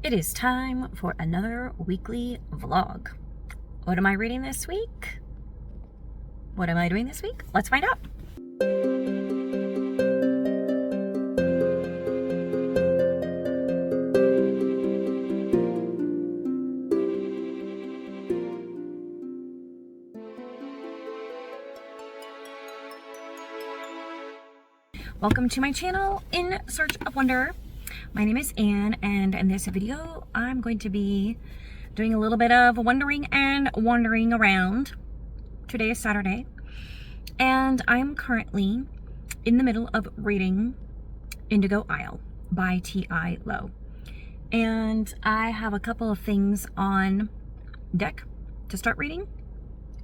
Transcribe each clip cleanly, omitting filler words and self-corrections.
It is time for another weekly vlog. What am I reading this week? What am I doing this week? Let's find out. Welcome to my channel, In Search of Wonder. My name is Anne, and in this video, I'm going to be doing a little bit of wondering and wandering around. Today is Saturday, and I'm currently in the middle of reading Indigo Isle by T.I. Lowe. And I have a couple of things on deck to start reading.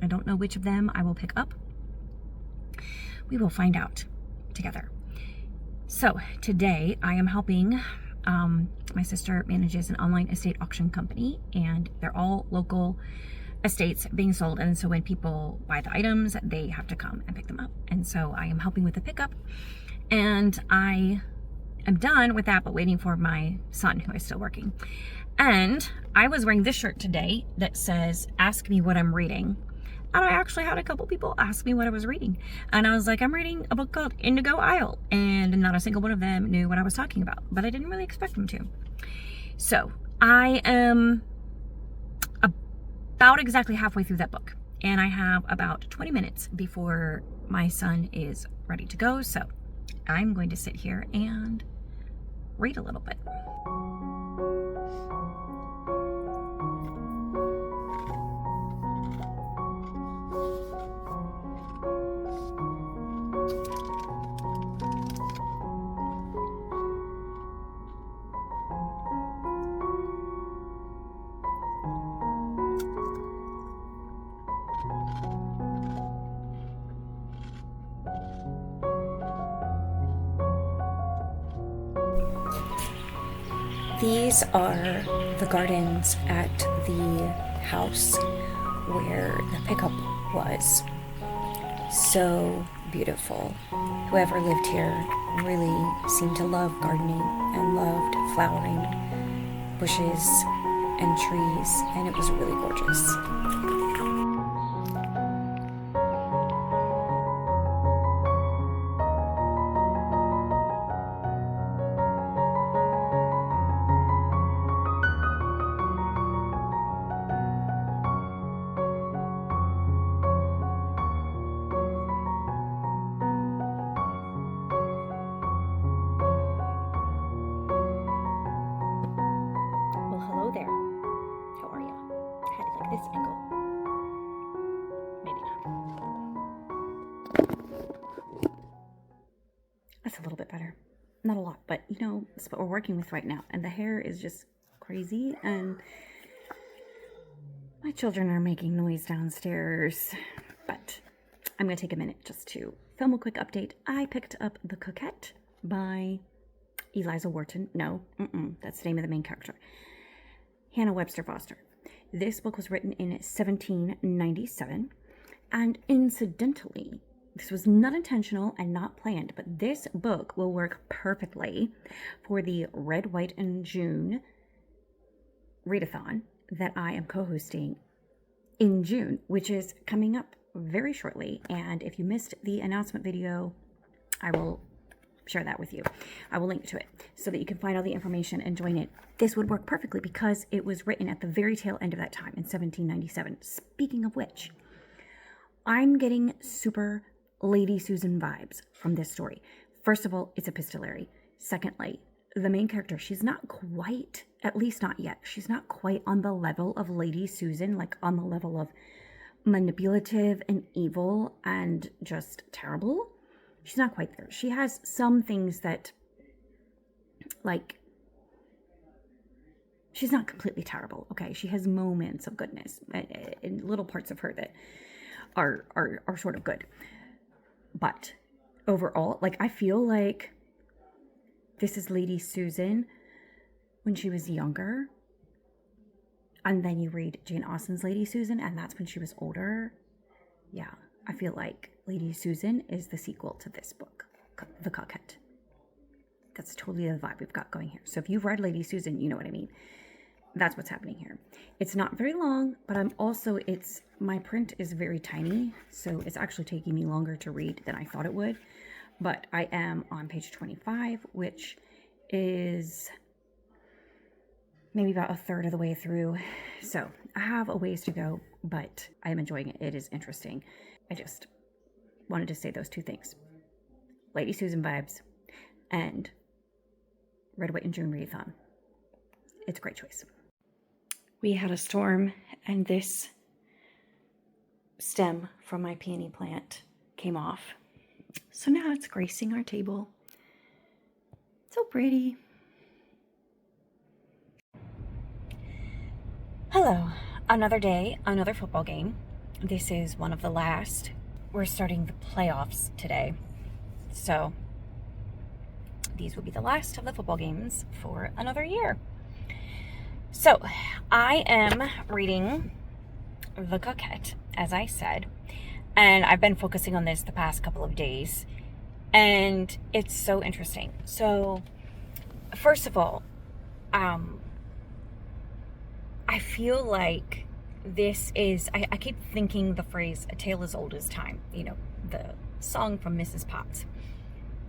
I don't know which of them I will pick up. We will find out together. So today I am helping, my sister manages an online estate auction company, and they're all local estates being sold. And so when people buy the items, they have to come and pick them up. And so I am helping with the pickup, and I am done with that, but waiting for my son, who is still working. And I was wearing this shirt today that says, "Ask me what I'm reading." And I actually had a couple people ask me what I was reading. And I was like, I'm reading a book called Indigo Isle. And not a single one of them knew what I was talking about. But I didn't really expect them to. So I am about exactly halfway through that book. And I have about 20 minutes before my son is ready to go. So I'm going to sit here and read a little bit. These are the gardens at the house where the pickup was. So beautiful. Whoever lived here really seemed to love gardening and loved flowering bushes and trees, and it was really gorgeous. This angle. Maybe not. That's a little bit better. Not a lot, but you know, it's what we're working with right now. And the hair is just crazy, and my children are making noise downstairs. But I'm going to take a minute just to film a quick update. I picked up The Coquette by Eliza Wharton. No, that's the name of the main character. Hannah Webster Foster. This book was written in 1797, and incidentally, this was not intentional and not planned, but this book will work perfectly for the Red, White, and June readathon that I am co-hosting in June, which is coming up very shortly. And if you missed the announcement video, I will share that with you. I will link to it so that you can find all the information and join it. This would work perfectly because it was written at the very tail end of that time in 1797. Speaking of which, I'm getting super Lady Susan vibes from this story. First of all, it's epistolary. Secondly, the main character, she's not quite, at least not yet, she's not quite on the level of Lady Susan, like on the level of manipulative and evil and just terrible. She's not quite there. She has some things that, like, she's not completely terrible, okay? She has moments of goodness and little parts of her that are sort of good. But overall, like, I feel like this is Lady Susan when she was younger. And then you read Jane Austen's Lady Susan, and that's when she was older. Yeah, I feel like Lady Susan is the sequel to this book, The Coquette. That's totally the vibe we've got going here. So if you've read Lady Susan, you know what I mean. that's what's happening here. It's not very long, but my print is very tiny, so it's actually taking me longer to read than I thought it would. But I am on page 25, which is maybe about a third of the way through. So I have a ways to go, but I am enjoying it. It is interesting. I just wanted to say those two things. Lady Susan vibes and Red, White, and June readathon. It's a great choice. We had a storm, and this stem from my peony plant came off. So now it's gracing our table. So pretty. Hello. Another day, another football game. This is one of the last. We're starting the playoffs today. So these will be the last of the football games for another year. So I am reading The Coquette, as I said, and I've been focusing on this the past couple of days, and it's so interesting. So first of all, I feel like this is, I keep thinking the phrase, a tale as old as time, you know, the song from Mrs. Potts.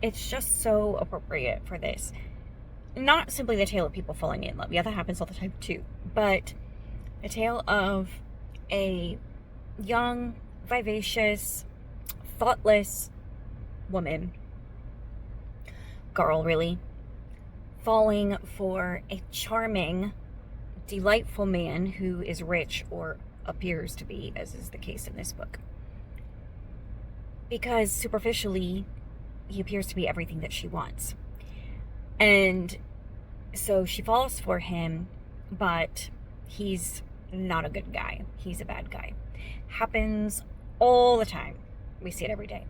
It's just so appropriate for this. Not simply the tale of people falling in love. Yeah, that happens all the time too. But a tale of a young, vivacious, thoughtless woman, girl really, falling for a charming, delightful man who is rich, or appears to be, as is the case in this book. Because superficially, he appears to be everything that she wants. And so she falls for him, but he's not a good guy. He's a bad guy. Happens all the time. We see it every day.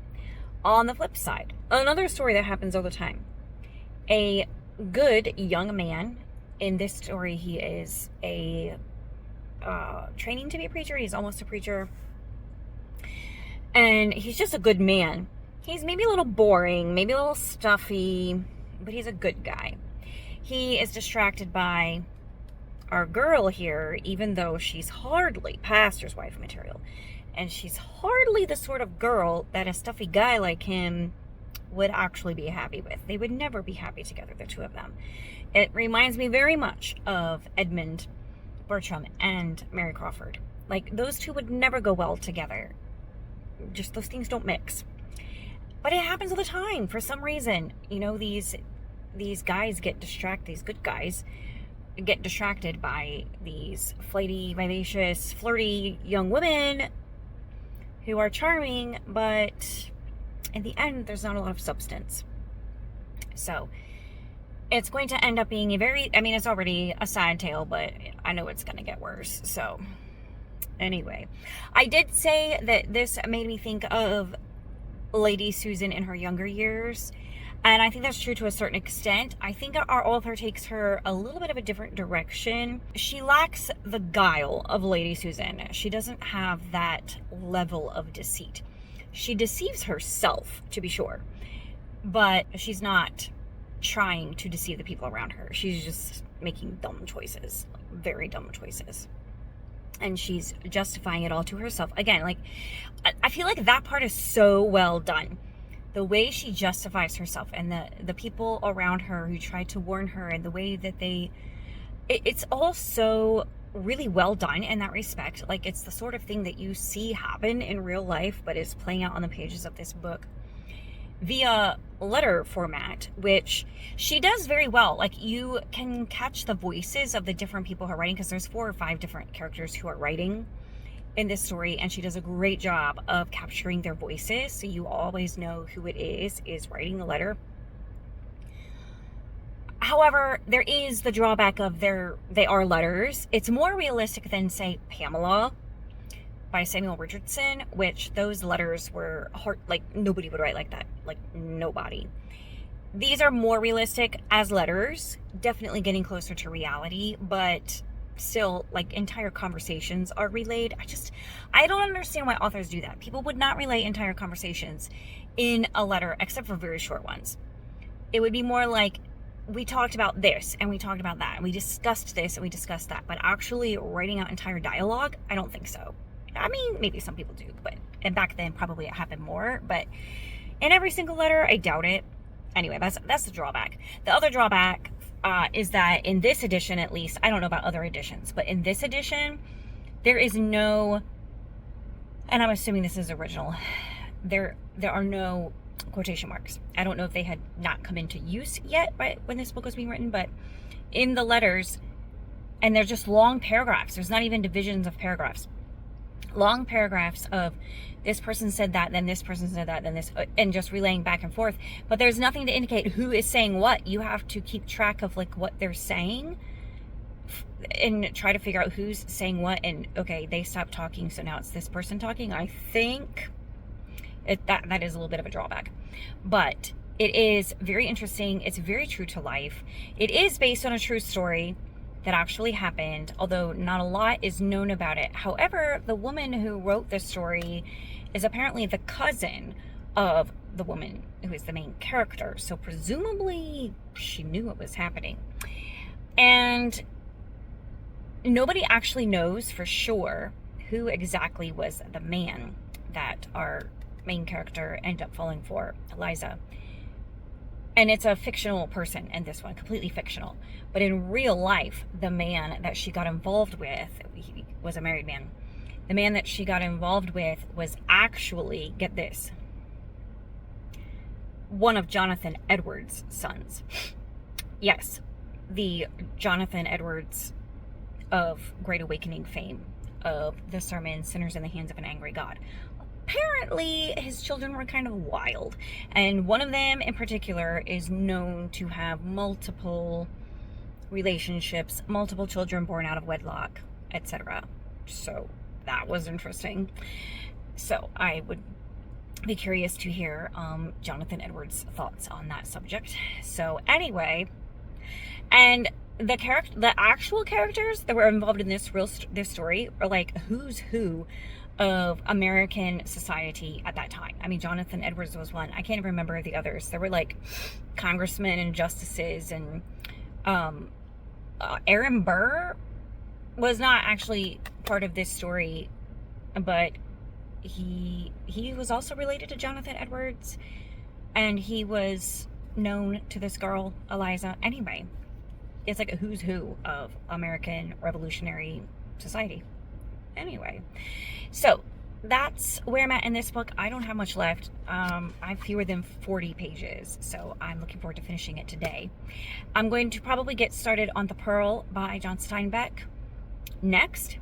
On the flip side, another story that happens all the time. A good young man, in this story he is a training to be a preacher. He's almost a preacher. And he's just a good man. He's maybe a little boring, maybe a little stuffy, but he's a good guy. He is distracted by our girl here, even though she's hardly pastor's wife material. And she's hardly the sort of girl that a stuffy guy like him would actually be happy with. They would never be happy together, the two of them. It reminds me very much of Edmund Bertram and Mary Crawford. Like, those two would never go well together. Just those things don't mix. But it happens all the time for some reason. You know, these guys get distracted, these good guys get distracted by these flighty, vivacious, flirty young women who are charming, but in the end, there's not a lot of substance. So it's going to end up being it's already a sad tale, but I know it's going to get worse. So anyway, I did say that this made me think of Lady Susan in her younger years, and I think that's true to a certain extent. I think our author takes her a little bit of a different direction. She lacks the guile of Lady Susan. She doesn't have that level of deceit. She deceives herself, to be sure, but she's not trying to deceive the people around her. She's just making dumb choices, very dumb choices. And she's justifying it all to herself. Again, like, I feel like that part is so well done. The way she justifies herself, and the people around her who try to warn her, and the way that it's all so really well done in that respect. Like, it's the sort of thing that you see happen in real life, but is playing out on the pages of this book via letter format, which she does very well. Like, you can catch the voices of the different people who are writing, because there's 4 or 5 different characters who are writing in this story, and she does a great job of capturing their voices, so you always know who it is writing the letter. However, there is the drawback of they are letters. It's more realistic than, say, Pamela by Samuel Richardson, which those letters were hard, like, nobody would write like that. Like, nobody. These are more realistic as letters, definitely getting closer to reality, but still, like, entire conversations are relayed. I don't understand why authors do that. People would not relay entire conversations in a letter, except for very short ones. It would be more like we talked about this and we talked about that and we discussed this and we discussed that, but actually writing out entire dialogue, I don't think so. I mean, maybe some people do, and back then probably it happened more, but in every single letter, I doubt it. Anyway, that's the drawback. The other drawback is that in this edition, at least, I don't know about other editions, but in this edition, there is no, and I'm assuming this is original, there are no quotation marks. I don't know if they had not come into use yet, right, when this book was being written, but in the letters, and they're just long paragraphs. There's not even divisions of paragraphs. Long paragraphs of this person said that, then this person said that, then this, and just relaying back and forth. But there's nothing to indicate who is saying what. You have to keep track of like what they're saying and try to figure out who's saying what. And okay, they stopped talking, so now it's this person talking. I think that is a little bit of a drawback, but it is very interesting. It's very true to life. It is based on a true story that actually happened, although not a lot is known about it. However, the woman who wrote the story is apparently the cousin of the woman who is the main character, so presumably she knew what was happening. And nobody actually knows for sure who exactly was the man that our main character ended up falling for, Eliza. And it's a fictional person in this one, completely fictional. But in real life, the man that she got involved with, he was a married man. The man that she got involved with was actually, get this, one of Jonathan Edwards' sons. Yes, the Jonathan Edwards of Great Awakening fame, of the sermon, Sinners in the Hands of an Angry God. Apparently his children were kind of wild, and one of them in particular is known to have multiple relationships, multiple children born out of wedlock, etc. So that was interesting. So I would be curious to hear Jonathan Edwards' thoughts on that subject. So anyway, and the actual characters that were involved in this story are like who's who of American society at that time. I mean, Jonathan Edwards was one. I can't even remember the others. There were like congressmen and justices, and Aaron Burr was not actually part of this story, but he was also related to Jonathan Edwards, and he was known to this girl, Eliza. Anyway, it's like a who's who of American Revolutionary Society. Anyway, so that's where I'm at in this book. I don't have much left. I have fewer than 40 pages, so I'm looking forward to finishing it today. I'm going to probably get started on The Pearl by John Steinbeck next,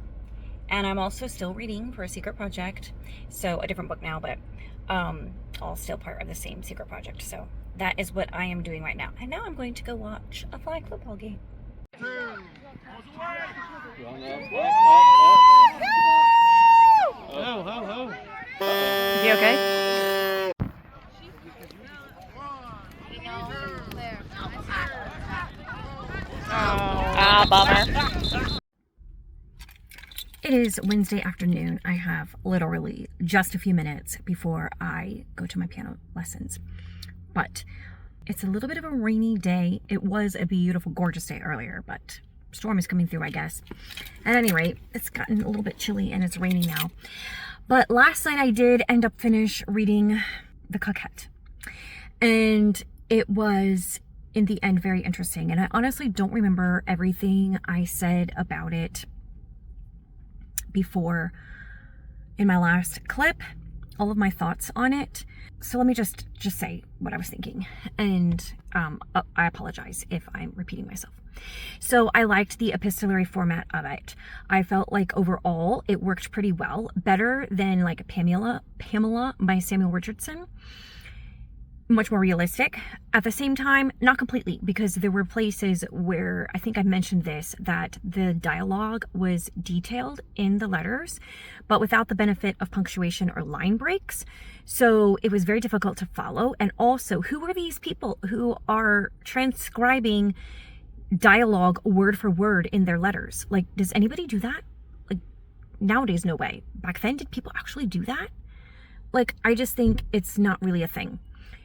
and I'm also still reading for a secret project, so a different book now, but all still part of the same secret project. So that is what I am doing right now, and now I'm going to go watch a flag football game. Is he okay? Bummer. It is Wednesday afternoon. I have literally just a few minutes before I go to my piano lessons. But it's a little bit of a rainy day. It was a beautiful, gorgeous day earlier, but storm is coming through, I guess. At any rate, it's gotten a little bit chilly and it's raining now. But last night I did end up finish reading The Coquette. And it was, in the end, very interesting. And I honestly don't remember everything I said about it before in my last clip, all of my thoughts on it. So let me just say what I was thinking. And I apologize if I'm repeating myself. So I liked the epistolary format of it. I felt like overall it worked pretty well, better than like Pamela by Samuel Richardson. Much more realistic. At the same time, not completely, because there were places where, I think I mentioned this, that the dialogue was detailed in the letters, but without the benefit of punctuation or line breaks. So it was very difficult to follow. And also, who are these people who are transcribing dialogue word for word in their letters? Like, does anybody do that? Like, nowadays, no way. Back then, did people actually do that? Like, I just think it's not really a thing.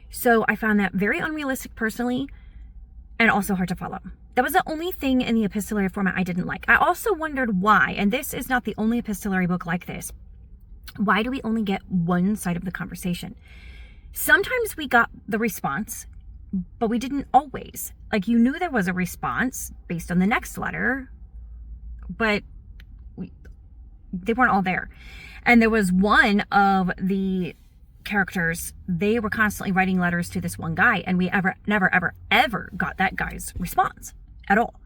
So I found that very unrealistic personally. and also hard to follow. That was the only thing in the epistolary format I didn't like. I also wondered why, and this is not the only epistolary book like this, why do we only get one side of the conversation? Sometimes we got the response, but we didn't always. Like, you knew there was a response based on the next letter, but they weren't all there. And there was one of the characters, they were constantly writing letters to this one guy, and we never got that guy's response at all.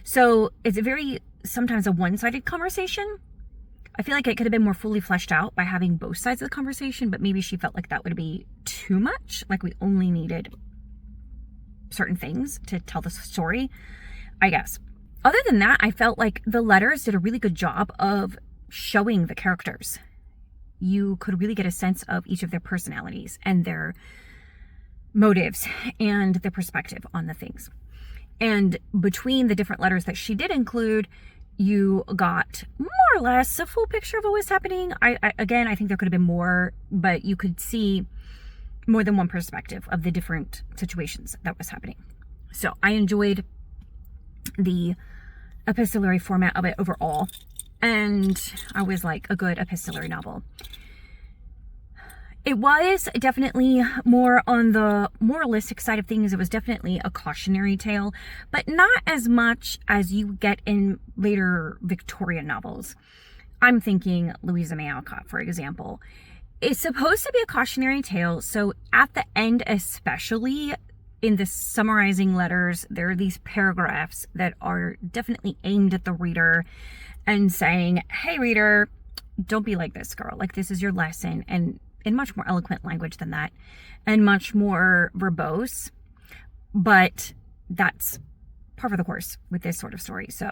So it's sometimes a one-sided conversation. I feel like it could have been more fully fleshed out by having both sides of the conversation, but maybe she felt like that would be too much. Like, we only needed certain things to tell the story, I guess. Other than that, I felt like the letters did a really good job of showing the characters. You could really get a sense of each of their personalities and their motives and their perspective on the things. And between the different letters that she did include, you got more or less a full picture of what was happening. I think there could have been more, but you could see more than one perspective of the different situations that was happening. So I enjoyed the epistolary format of it overall, and I was like, a good epistolary novel. It was definitely more on the moralistic side of things. It was definitely a cautionary tale, but not as much as you get in later Victorian novels. I'm thinking Louisa May Alcott, for example. It's supposed to be a cautionary tale, so at the end, especially in the summarizing letters, there are these paragraphs that are definitely aimed at the reader and saying, hey, reader, don't be like this girl. Like, this is your lesson. And in much more eloquent language than that, and much more verbose, but that's par for the course with this sort of story. So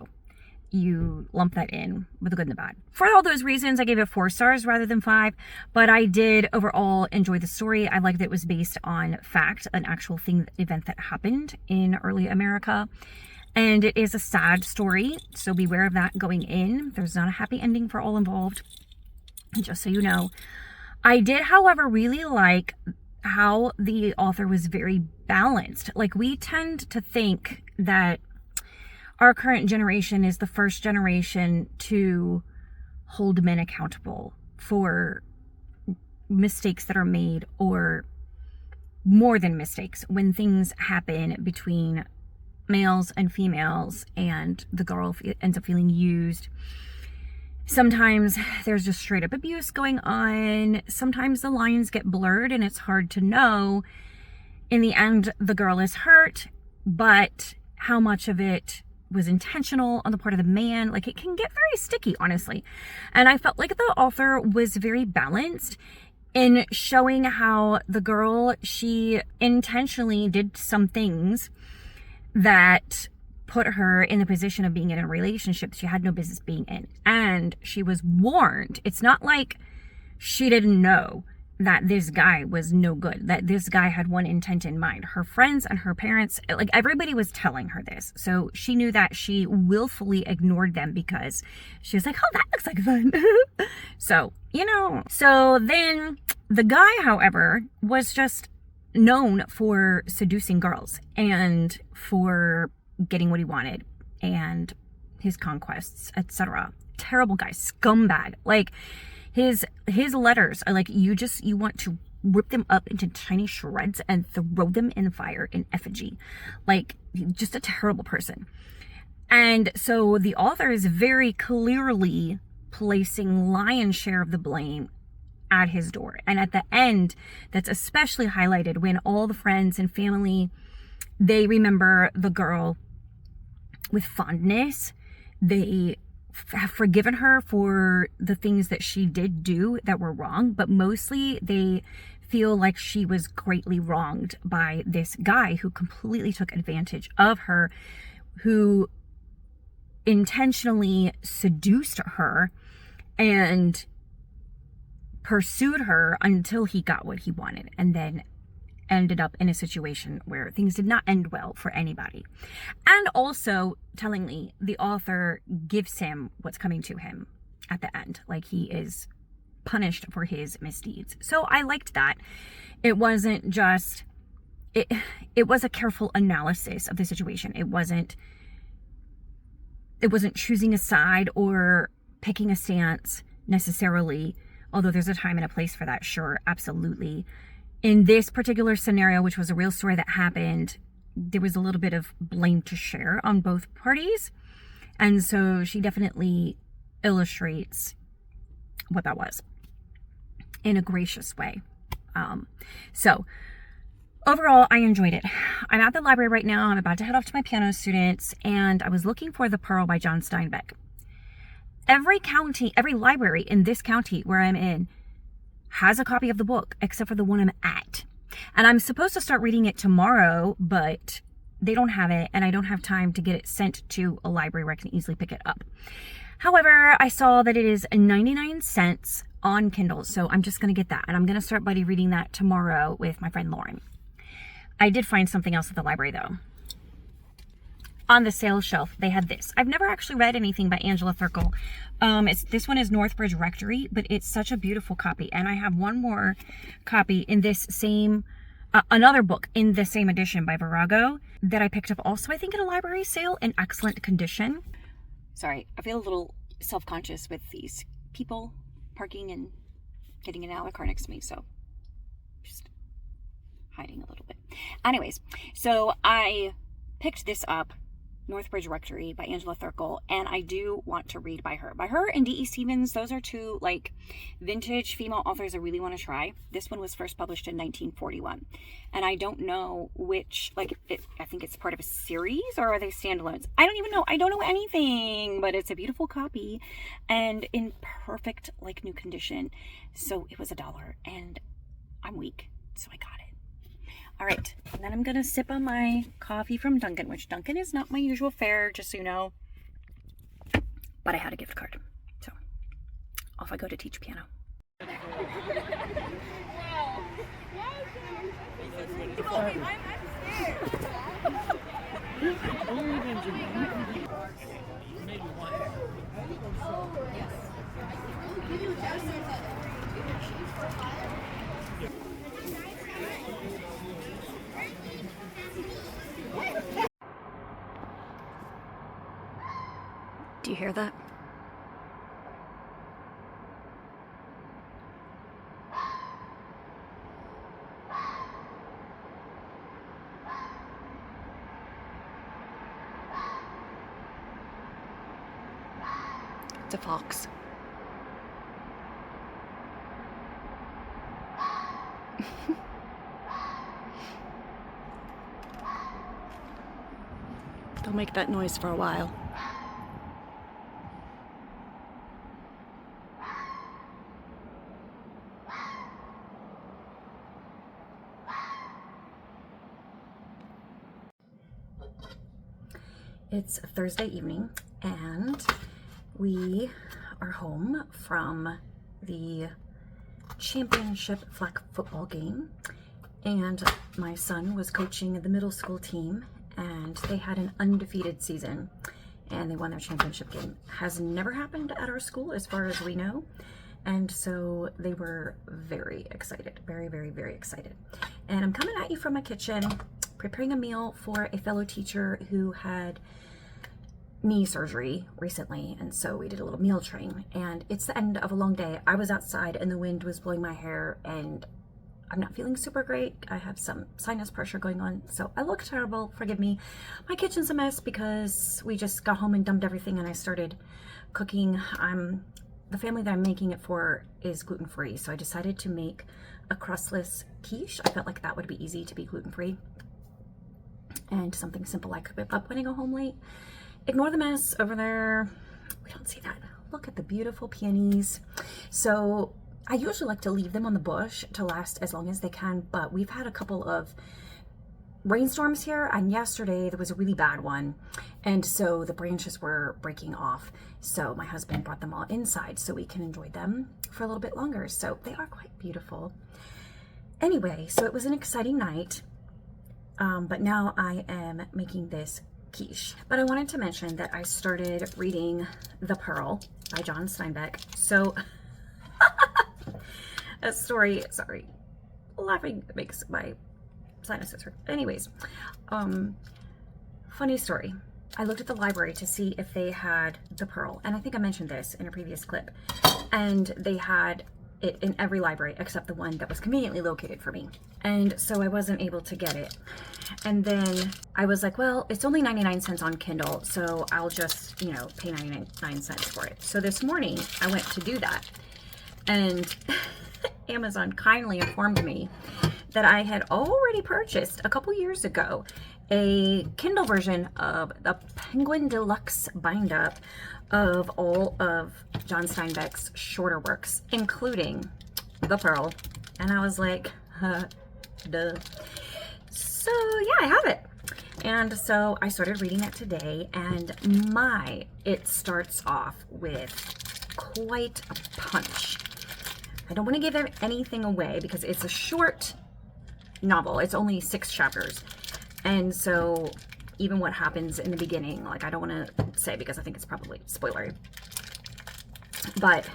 you lump that in with the good and the bad. For all those reasons, I gave it 4 stars rather than 5, but I did overall enjoy the story. I liked that it was based on fact, an actual event that happened in early America. And it is a sad story, so beware of that going in. There's not a happy ending for all involved, just so you know. I did, however, really like how the author was very balanced. Like, we tend to think that our current generation is the first generation to hold men accountable for mistakes that are made, or more than mistakes, when things happen between males and females and the girl ends up feeling used. Sometimes there's just straight up abuse going on. Sometimes the lines get blurred and it's hard to know. In the end, the girl is hurt, but how much of it was intentional on the part of the man? Like, it can get very sticky, honestly. And I felt like the author was very balanced in showing how the girl, she intentionally did some things that put her in the position of being in a relationship she had no business being in. And she was warned. It's not like she didn't know that this guy was no good, that this guy had one intent in mind. Her friends and her parents, like, everybody was telling her this. So she knew that she willfully ignored them because she was like, oh, that looks like fun. So, you know. So then the guy, however, was just known for seducing girls and for getting what he wanted and his conquests, etc. Terrible guy, scumbag. Like, his letters are like, you want to rip them up into tiny shreds and throw them in the fire in effigy. Like, just a terrible person. And so the author is very clearly placing lion's share of the blame at his door. And at the end, that's especially highlighted when all the friends and family, they remember the girl with fondness. They have forgiven her for the things that she did do that were wrong, but mostly they feel like she was greatly wronged by this guy who completely took advantage of her, who intentionally seduced her and pursued her until he got what he wanted, and then ended up in a situation where things did not end well for anybody. And also, tellingly, the author gives him what's coming to him at the end. Like, he is punished for his misdeeds. So I liked that. It wasn't just it was a careful analysis of the situation. It wasn't choosing a side or picking a stance necessarily, although there's a time and a place for that, sure, absolutely. In this particular scenario, which was a real story that happened, there was a little bit of blame to share on both parties. And so she definitely illustrates what that was in a gracious way. So overall, I enjoyed it. I'm at the library right now. I'm about to head off to my piano students, and I was looking for The Pearl by John Steinbeck. Every library in this county where I'm in has a copy of the book, except for the one I'm at. And I'm supposed to start reading it tomorrow, but they don't have it, and I don't have time to get it sent to a library where I can easily pick it up. However, I saw that it is 99 cents on Kindle, so I'm just going to get that, and I'm going to start buddy reading that tomorrow with my friend Lauren. I did find something else at the library, though. On the sales shelf, they had this. I've never actually read anything by Angela Thirkle. This one is Northbridge Rectory, but it's such a beautiful copy, and I have one more copy in this same, another book in the same edition by Virago that I picked up also, I think, at a library sale in excellent condition. Sorry, I feel a little self-conscious with these people parking and getting in and out of the car next to me, so just hiding a little bit. Anyways, so I picked this up, Northbridge Rectory by Angela Thirkle, and I do want to read by her. By her and D.E. Stevens, those are two like vintage female authors I really want to try. This one was first published in 1941, and I don't know which, I think it's part of a series, or are they standalones? I don't even know. I don't know anything, but it's a beautiful copy and in perfect new condition. So it was $1, and I'm weak, so I got it. All right, and then I'm going to sip on my coffee from Dunkin', which Dunkin' is not my usual fare, just so you know. But I had a gift card, so off I go to teach piano. Do you hear that? It's a fox. They'll make that noise for a while. It's Thursday evening, and we are home from the championship flag football game, and my son was coaching the middle school team, and they had an undefeated season, and they won their championship game. Has never happened at our school as far as we know, and so they were very excited, very, very, very excited. And I'm coming at you from my kitchen, preparing a meal for a fellow teacher who had knee surgery recently, and so we did a little meal train, and it's the end of a long day. I was outside and the wind was blowing my hair, and I'm not feeling super great. I have some sinus pressure going on, so I look terrible, forgive me. My kitchen's a mess because we just got home and dumped everything, and I started cooking. The family that I'm making it for is gluten-free, so I decided to make a crustless quiche. I felt like that would be easy to be gluten-free and something simple I could whip up when I go home late. Ignore the mess over there. We don't see that. Look at the beautiful peonies. So I usually like to leave them on the bush to last as long as they can, but we've had a couple of rainstorms here, and yesterday there was a really bad one, and so the branches were breaking off. So my husband brought them all inside so we can enjoy them for a little bit longer. So they are quite beautiful. Anyway, so it was an exciting night, but now I am making this quiche. But I wanted to mention that I started reading The Pearl by John Steinbeck. So a story, sorry, laughing makes my sinuses hurt. Anyways, funny story. I looked at the library to see if they had the pearl, and I think I mentioned this in a previous clip, and they had it in every library except the one that was conveniently located for me. And so I wasn't able to get it. And then I was like, well, it's only 99 cents on Kindle, so I'll just, you know, pay 99 cents for it. So this morning I went to do that, and Amazon kindly informed me that I had already purchased a couple years ago a Kindle version of the Penguin Deluxe bind-up of all of John Steinbeck's shorter works, including The Pearl. And I was like, duh. So yeah, I have it. And so I started reading it today, and it starts off with quite a punch. I don't want to give anything away because it's a short novel. It's only 6 chapters. And so even what happens in the beginning, like, I don't want to say because I think it's probably spoilery. But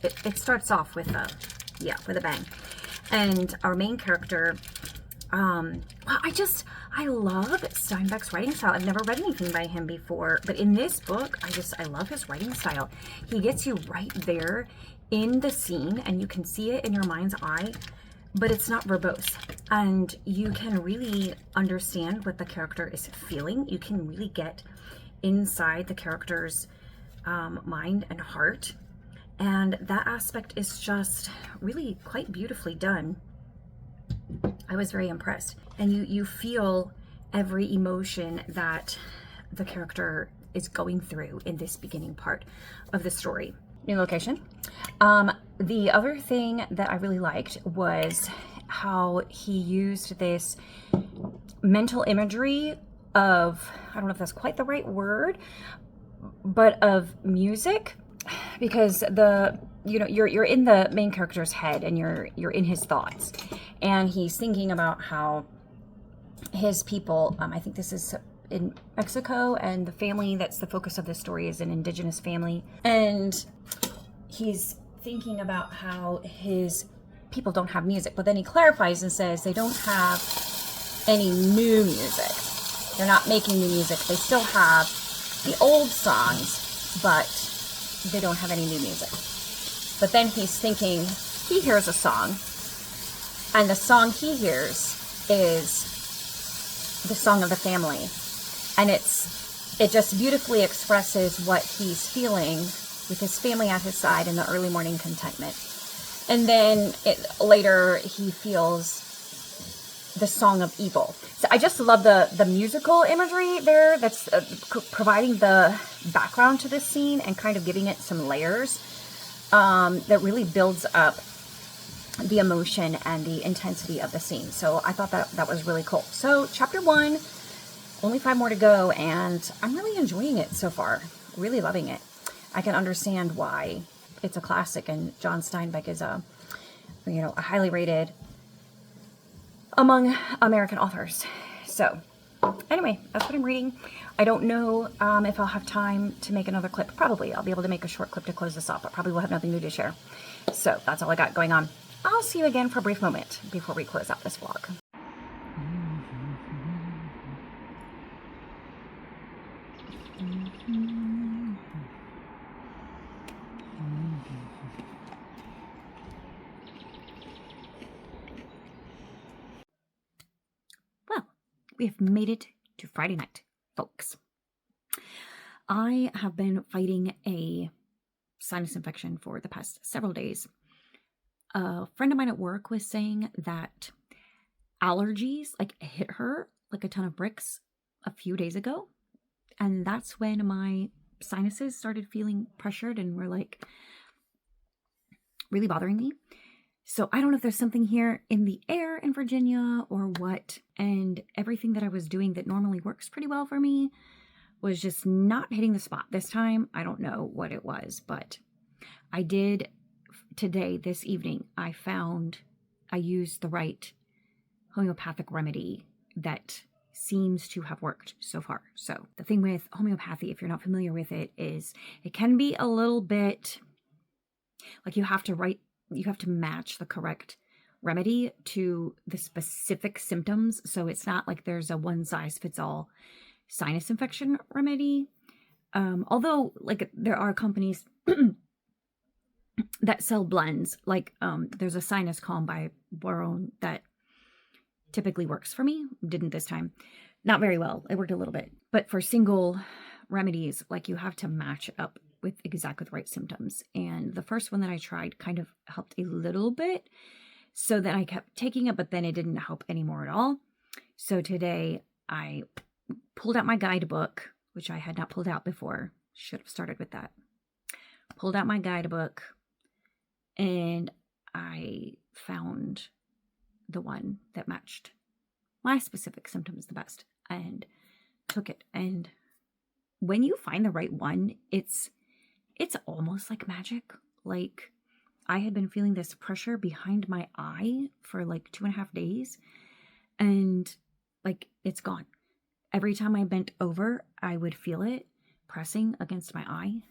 it starts off with with a bang. And our main character, well, I love Steinbeck's writing style. I've never read anything by him before, but in this book, I love his writing style. He gets you right there in the scene, and you can see it in your mind's eye, but it's not verbose, and you can really understand what the character is feeling. You can really get inside the character's mind and heart, and that aspect is just really quite beautifully done. I was very impressed, and you feel every emotion that the character is going through in this beginning part of the story. New location. The other thing that I really liked was how he used this mental imagery of, I don't know if that's quite the right word, but of music, because you're in the main character's head, and you're in his thoughts, and he's thinking about how his people, I think this is in Mexico, and the family that's the focus of this story is an indigenous family, and he's thinking about how his people don't have music, but then he clarifies and says they don't have any new music. They're not making new music. They still have the old songs, but they don't have any new music. But then he's thinking, he hears a song, and the song he hears is the song of the family. And it just beautifully expresses what he's feeling with his family at his side in the early morning contentment. And then later he feels the song of evil. So I just love the musical imagery there that's providing the background to this scene and kind of giving it some layers that really builds up the emotion and the intensity of the scene. So I thought that was really cool. So chapter 1, only 5 more to go, and I'm really enjoying it so far. Really loving it. I can understand why it's a classic, and John Steinbeck is a highly rated among American authors. So anyway, that's what I'm reading. I don't know if I'll have time to make another clip. Probably I'll be able to make a short clip to close this off, but probably will have nothing new to share. So that's all I got going on. I'll see you again for a brief moment before we close out this vlog. Well, we have made it to Friday night, folks. I have been fighting a sinus infection for the past several days. A friend of mine at work was saying that allergies hit her like a ton of bricks a few days ago. And that's when my sinuses started feeling pressured and were really bothering me. So I don't know if there's something here in the air in Virginia or what. And everything that I was doing that normally works pretty well for me was just not hitting the spot this time. I don't know what it was, but I did today, this evening, I used the right homeopathic remedy that seems to have worked so far. So the thing with homeopathy, if you're not familiar with it, is it can be a little bit like you have to match the correct remedy to the specific symptoms. So it's not like there's a one size fits all sinus infection remedy. Although like there are companies that sell blends, like there's a sinus calm by Boron that typically works for me. Didn't this time. Not very well. It worked a little bit. But for single remedies, like you have to match it up with exactly the right symptoms. And the first one that I tried kind of helped a little bit. So then I kept taking it, but then it didn't help anymore at all. So today I pulled out my guidebook, which I had not pulled out before. Should have started with that. Pulled out my guidebook and I found the one that matched my specific symptoms the best and took it. And when you find the right one, it's almost like magic. Like I had been feeling this pressure behind my eye for like 2.5 days and like it's gone. Every time I bent over, I would feel it pressing against my eye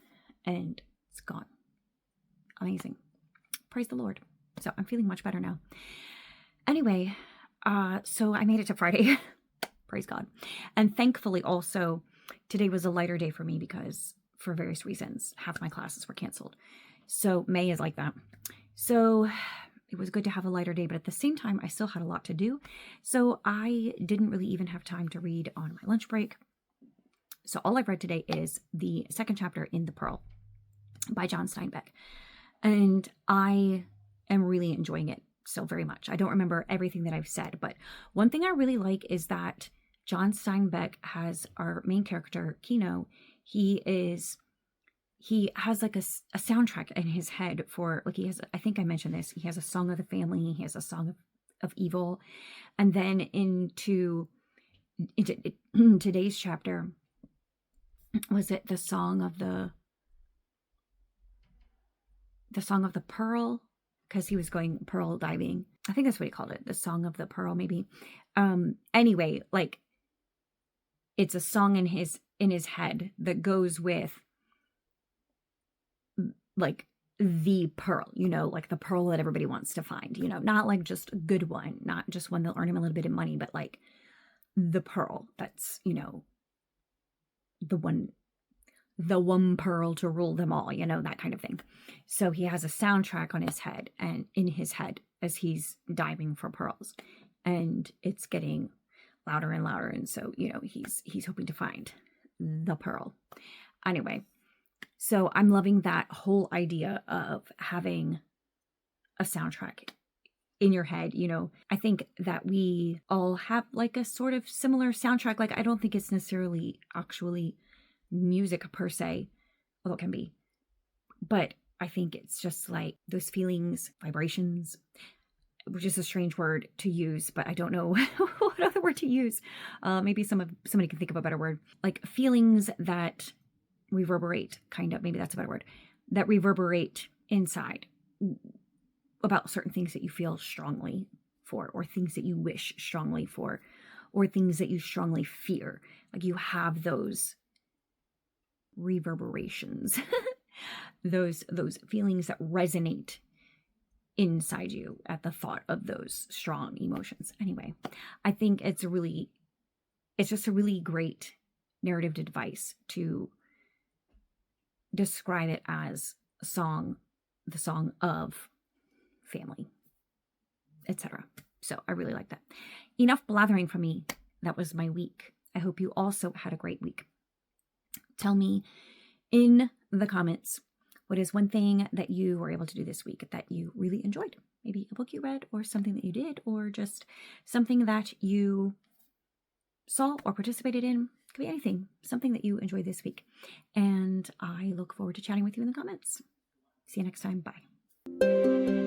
and it's gone. Amazing. Praise the Lord. So I'm feeling much better now. Anyway, so I made it to Friday. Praise God. And thankfully also today was a lighter day for me because for various reasons, half my classes were canceled. So May is like that. So it was good to have a lighter day, but at the same time, I still had a lot to do. So I didn't really even have time to read on my lunch break. So all I've read today is the second chapter in The Pearl by John Steinbeck. And I am really enjoying it so very much. I don't remember everything that I've said, but one thing I really like is that John Steinbeck has our main character, Kino. He has like a soundtrack in his head for, like he has, I think I mentioned this, he has a song of the family, he has a song of evil. And then into today's chapter, was it the song of the pearl? Because he was going pearl diving. I think that's what he called it. The song of the pearl, maybe. Anyway, like it's a song in his head that goes with like the pearl, you know, like the pearl that everybody wants to find, you know, not like just a good one, not just one that'll earn him a little bit of money, but like the pearl that's, you know, the one pearl to rule them all, you know, that kind of thing. So he has a soundtrack on his head and in his head as he's diving for pearls, and it's getting louder and louder. And so, you know, he's hoping to find the pearl. Anyway, so I'm loving that whole idea of having a soundtrack in your head. You know, I think that we all have like a sort of similar soundtrack. Like, I don't think it's necessarily actually music per se, although it can be, but I think it's just like those feelings, vibrations, which is a strange word to use, but I don't know what other word to use. Maybe somebody can think of a better word, like feelings that reverberate, kind of, maybe that's a better word, that reverberate inside about certain things that you feel strongly for, or things that you wish strongly for, or things that you strongly fear. Like you have those reverberations, those feelings that resonate inside you at the thought of those strong emotions. Anyway, I think it's just a really great narrative device to describe it as a song, the song of family, etc. So I really like that. Enough blathering from me. That was my week. I hope you also had a great week. Tell me in the comments, what is one thing that you were able to do this week that you really enjoyed? Maybe a book you read, or something that you did, or just something that you saw or participated in. Could be anything, something that you enjoyed this week. And I look forward to chatting with you in the comments. See you next time. Bye.